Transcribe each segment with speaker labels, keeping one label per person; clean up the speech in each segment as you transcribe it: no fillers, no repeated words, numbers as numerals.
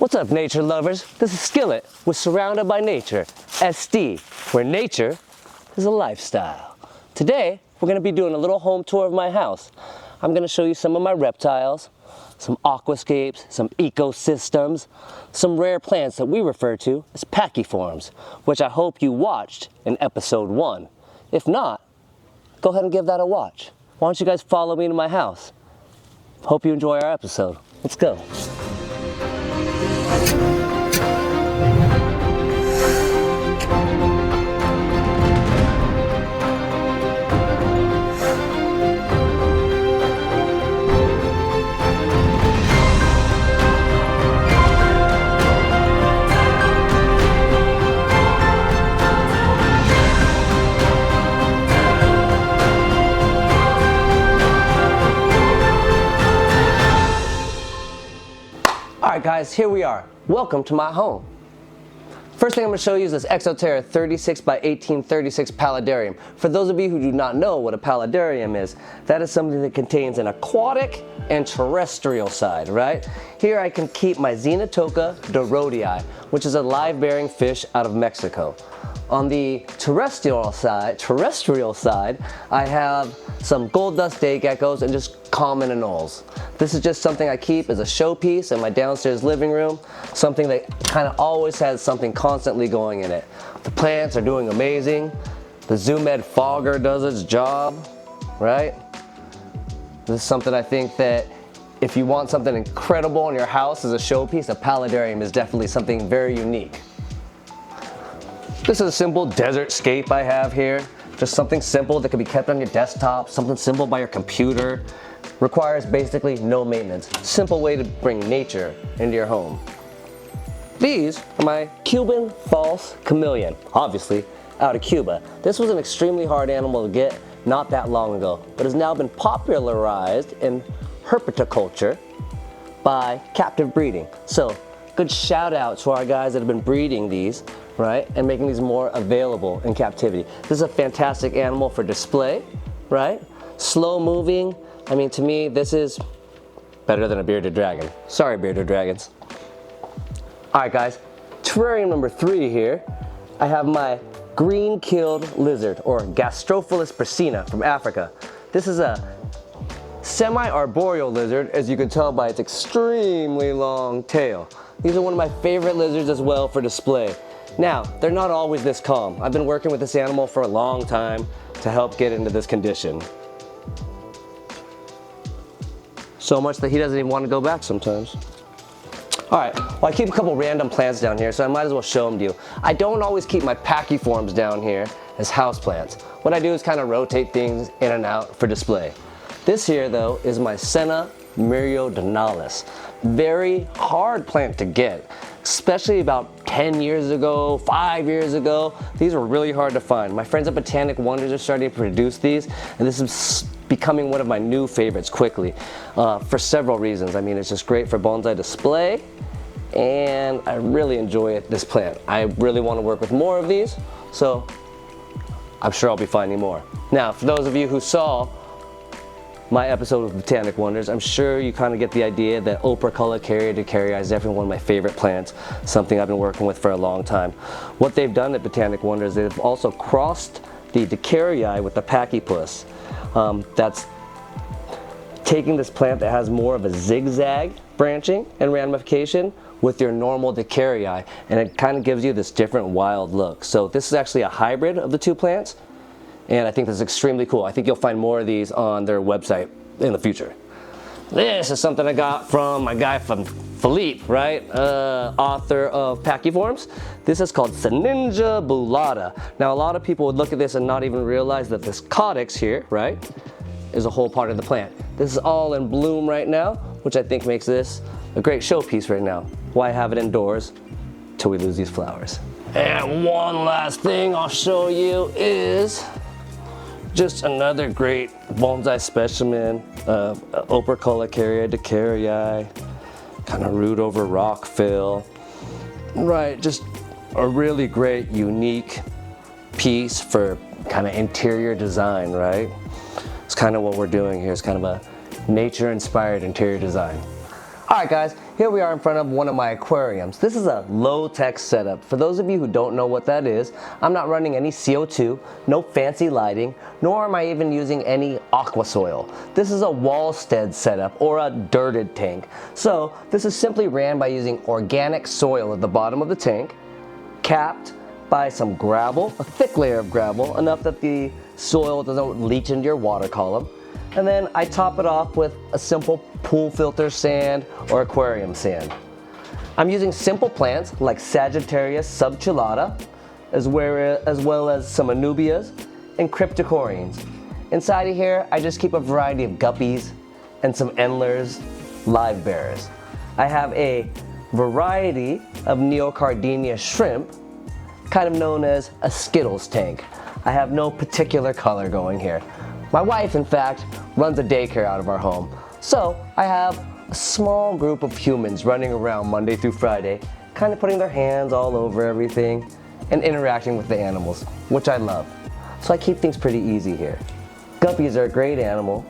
Speaker 1: What's up, nature lovers? This is Skillet with Surrounded by Nature, SD, where nature is a lifestyle. Today, we're going to be doing a little home tour of my house. I'm going to show you some of my reptiles, some aquascapes, some ecosystems, some rare plants that we refer to as pachyforms, which I hope you watched in episode 1. If not, go ahead and give that a watch. Why don't you guys follow me into my house? Hope you enjoy our episode. Let's go. Alright guys, here we are. Welcome to my home. First thing I'm going to show you is this Exoterra 36 by 1836 paludarium. For those of you who do not know what a paludarium is, that is something that contains an aquatic and terrestrial side, right? Here I can keep my Xenotoca dorodii, which is a live-bearing fish out of Mexico. On the terrestrial side, I have some gold dust day geckos and just common anoles. This is just something I keep as a showpiece in my downstairs living room, something that kind of always has something constantly going in it. The plants are doing amazing. The Zoomed fogger does its job, right? This is something I think that if you want something incredible in your house as a showpiece, a paludarium is definitely something very unique. This is a simple desert scape I have here. Just something simple that can be kept on your desktop, something simple by your computer. Requires basically no maintenance. Simple way to bring nature into your home. These are my Cuban false chameleon, obviously out of Cuba. This was an extremely hard animal to get not that long ago, but has now been popularized in herpetoculture by captive breeding. So, good shout out to our guys that have been breeding these, right, and making these more available in captivity. This is a fantastic animal for display, right? Slow moving. I mean, to me, this is better than a bearded dragon. Sorry, bearded dragons. All right, guys, terrarium number 3 here. I have my green-killed lizard, or Gastrophilus prasina from Africa. This is a semi-arboreal lizard, as you can tell by its extremely long tail. These are one of my favorite lizards as well for display. Now, they're not always this calm. I've been working with this animal for a long time to help get into this condition. So much that he doesn't even want to go back sometimes. Alright, well I keep a couple random plants down here, so I might as well show them to you. I don't always keep my pachyforms down here as houseplants. What I do is kind of rotate things in and out for display. This here though is my Senna myriadonalis. Very hard plant to get, especially about 10 years ago, 5 years ago. These were really hard to find. My friends at Botanic Wonders are starting to produce these, and this is becoming one of my new favorites quickly for several reasons. I mean, it's just great for bonsai display, and I really enjoy this plant. I really want to work with more of these, so I'm sure I'll be finding more. Now, for those of you who saw my episode of Botanic Wonders, I'm sure you kind of get the idea that Operculus decarii is definitely one of my favorite plants, something I've been working with for a long time. What they've done at Botanic Wonders, they've also crossed the decarii with the pachypus. That's taking this plant that has more of a zigzag branching and ramification with your normal decarii, and it kind of gives you this different wild look. So this is actually a hybrid of the two plants, and I think this is extremely cool. I think you'll find more of these on their website in the future. This is something I got from my guy from Philippe, right? Author of Pachyforms. This is called Seninja bullata. Now a lot of people would look at this and not even realize that this codex here, right, is a whole part of the plant. This is all in bloom right now, which I think makes this a great showpiece right now. Why have it indoors till we lose these flowers? And one last thing I'll show you is just another great bonsai specimen of Operculus decarii, kind of root over rock fill. Right, just a really great, unique piece for kind of interior design, right? It's kind of what we're doing here. It's kind of a nature-inspired interior design. Alright guys, here we are in front of one of my aquariums. This is a low-tech setup. For those of you who don't know what that is, I'm not running any CO2, no fancy lighting, nor am I even using any aqua soil. This is a wallstead setup or a dirted tank. So this is simply ran by using organic soil at the bottom of the tank, capped by some gravel, a thick layer of gravel, enough that the soil doesn't leach into your water column. And then I top it off with a simple pool filter sand or aquarium sand. I'm using simple plants like Sagittarius subculata, as well as some anubias and cryptocorynes. Inside of here, I just keep a variety of guppies and some endlers, live bearers. I have a variety of Neocardinia shrimp, kind of known as a Skittles tank. I have no particular color going here. My wife, in fact, runs a daycare out of our home. So I have a small group of humans running around Monday through Friday, kind of putting their hands all over everything and interacting with the animals, which I love. So I keep things pretty easy here. Guppies are a great animal,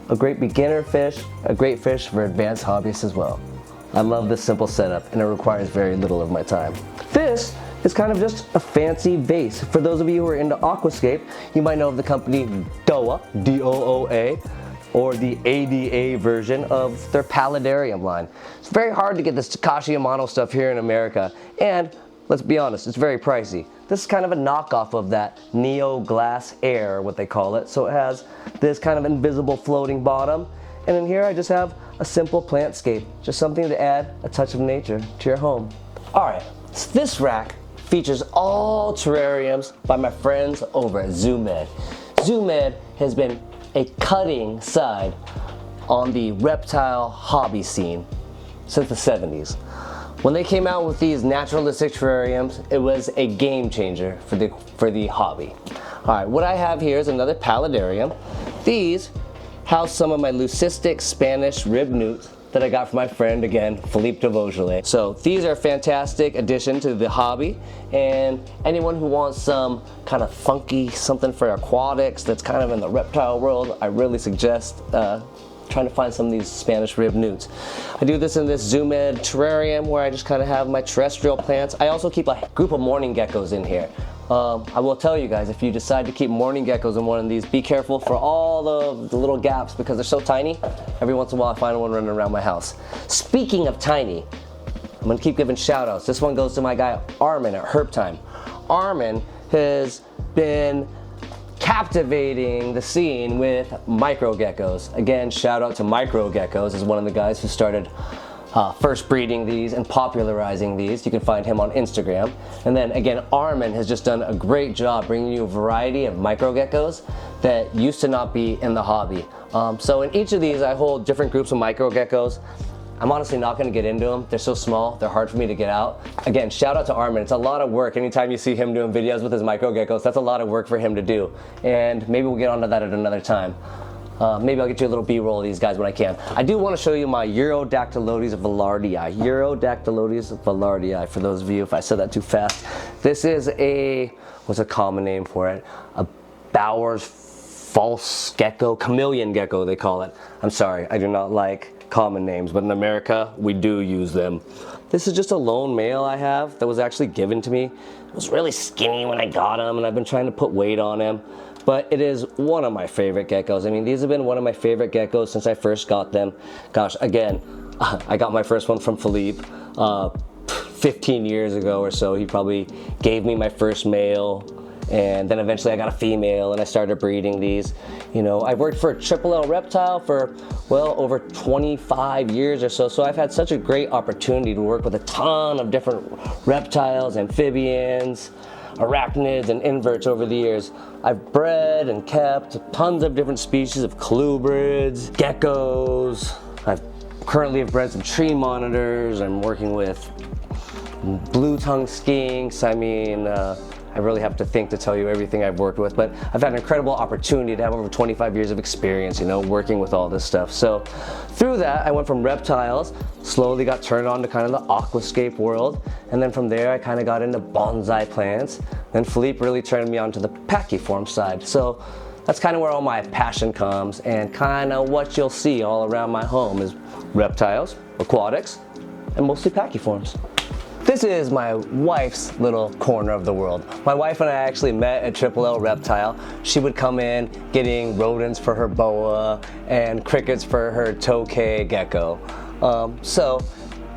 Speaker 1: a great beginner fish, a great fish for advanced hobbyists as well. I love this simple setup and it requires very little of my time. This is kind of just a fancy vase. For those of you who are into aquascape, you might know of the company DOA, D-O-O-A, or the ADA version of their Paludarium line. It's very hard to get this Takashi Amano stuff here in America, and let's be honest, it's very pricey. This is kind of a knockoff of that Neo Glass Air, what they call it. So it has this kind of invisible floating bottom, and in here I just have a simple plantscape, just something to add a touch of nature to your home. Alright, so this rack features all terrariums by my friends over at ZooMed. ZooMed has been a cutting side on the reptile hobby scene since the 70s. When they came out with these naturalistic terrariums, it was a game changer for the hobby. Alright, what I have here is another paludarium. These house some of my leucistic Spanish rib newts that I got from my friend, again, Philippe de Vaugelet. So these are a fantastic addition to the hobby, and anyone who wants some kind of funky something for aquatics that's kind of in the reptile world, I really suggest trying to find some of these Spanish rib newts. I do this in this ZooMed terrarium where I just kind of have my terrestrial plants. I also keep a group of mourning geckos in here. I will tell you guys, if you decide to keep mourning geckos in one of these, be careful for all the little gaps because they're so tiny. Every once in a while I find one running around my house. Speaking of tiny, I'm gonna keep giving shout outs. This one goes to my guy Armin at Herptime. Armin has been captivating the scene with micro geckos. Again, shout out to micro geckos, as one of the guys who started first breeding these and popularizing these. You can find him on Instagram. And then again, Armin has just done a great job bringing you a variety of micro geckos that used to not be in the hobby. So in each of these, I hold different groups of micro geckos. I'm honestly not going to get into them. They're so small, they're hard for me to get out. Again, shout out to Armin. It's a lot of work. Anytime you see him doing videos with his micro geckos, that's a lot of work for him to do. And maybe we'll get onto that at another time. Maybe I'll get you a little B-roll of these guys when I can. I do want to show you my Urodactylodes villardii. Urodactylodes villardii, for those of you, if I said that too fast. This is what's a common name for it? A Bauer's false gecko, chameleon gecko they call it. I'm sorry, I do not like common names, but in America, we do use them. This is just a lone male I have that was actually given to me. It was really skinny when I got him, and I've been trying to put weight on him. But it is one of my favorite geckos. I mean, these have been one of my favorite geckos since I first got them. Gosh, again, I got my first one from Philippe 15 years ago or so. He probably gave me my first male, and then eventually I got a female and I started breeding these. You know, I've worked for Triple L Reptile for, well, over 25 years or so. So I've had such a great opportunity to work with a ton of different reptiles, amphibians, arachnids, and inverts over the years. I've bred and kept tons of different species of colubrids, geckos. I've currently bred some tree monitors. I'm working with blue-tongued skinks. I mean, I really have to think to tell you everything I've worked with, but I've had an incredible opportunity to have over 25 years of experience, you know, working with all this stuff. So through that, I went from reptiles, slowly got turned on to kind of the aquascape world, and then from there I kind of got into bonsai plants. Then Philippe really turned me on to the pachyform side. So that's kind of where all my passion comes, and kind of what you'll see all around my home is reptiles, aquatics, and mostly pachyforms. This is my wife's little corner of the world. My wife and I actually met at Triple L Reptile. She would come in getting rodents for her boa and crickets for her tokay gecko. So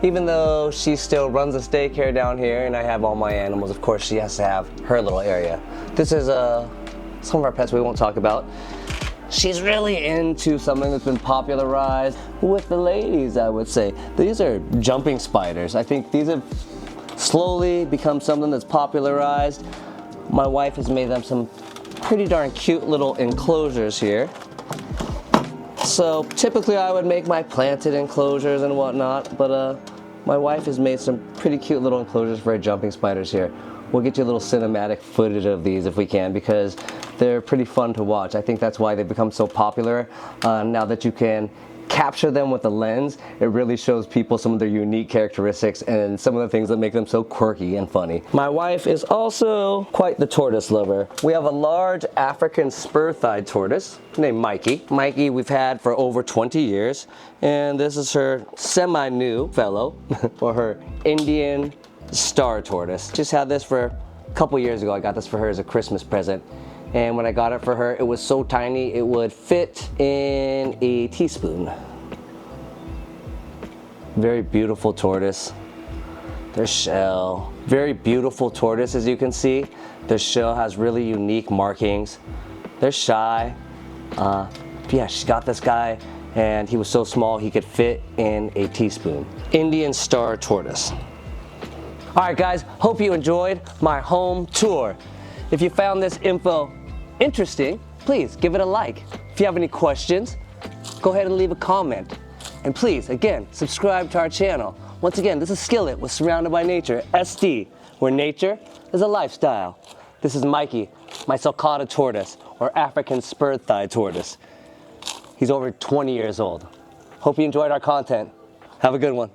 Speaker 1: even though she still runs a daycare down here and I have all my animals, of course she has to have her little area. This is some of our pets we won't talk about. She's really into something that's been popularized with the ladies, I would say. These are jumping spiders. I think these have slowly become something that's popularized. My wife has made them some pretty darn cute little enclosures here. So typically I would make my planted enclosures and whatnot, but my wife has made some pretty cute little enclosures for her jumping spiders here. We'll get you a little cinematic footage of these if we can, because they're pretty fun to watch. I think that's why they've become so popular. Now that you can capture them with a lens, it really shows people some of their unique characteristics and some of the things that make them so quirky and funny. My wife is also quite the tortoise lover. We have a large African spur-thighed tortoise named Mikey. Mikey we've had for over 20 years, and this is her semi-new fellow, or her Indian star tortoise. Just had this for a couple years ago. I got this for her as a Christmas present. And when I got it for her, it was so tiny it would fit in a teaspoon. Very beautiful tortoise. Their shell. Very beautiful tortoise, as you can see. Their shell has really unique markings. They're shy. Yeah, she got this guy and he was so small he could fit in a teaspoon. Indian star tortoise. Alright guys, hope you enjoyed my home tour. If you found this info interesting, please give it a like. If you have any questions, go ahead and leave a comment. And please, again, subscribe to our channel. Once again, this is Skillet with Surrounded by Nature, SD, where nature is a lifestyle. This is Mikey, my sulcata tortoise, or African spur-thighed tortoise. He's over 20 years old. Hope you enjoyed our content. Have a good one.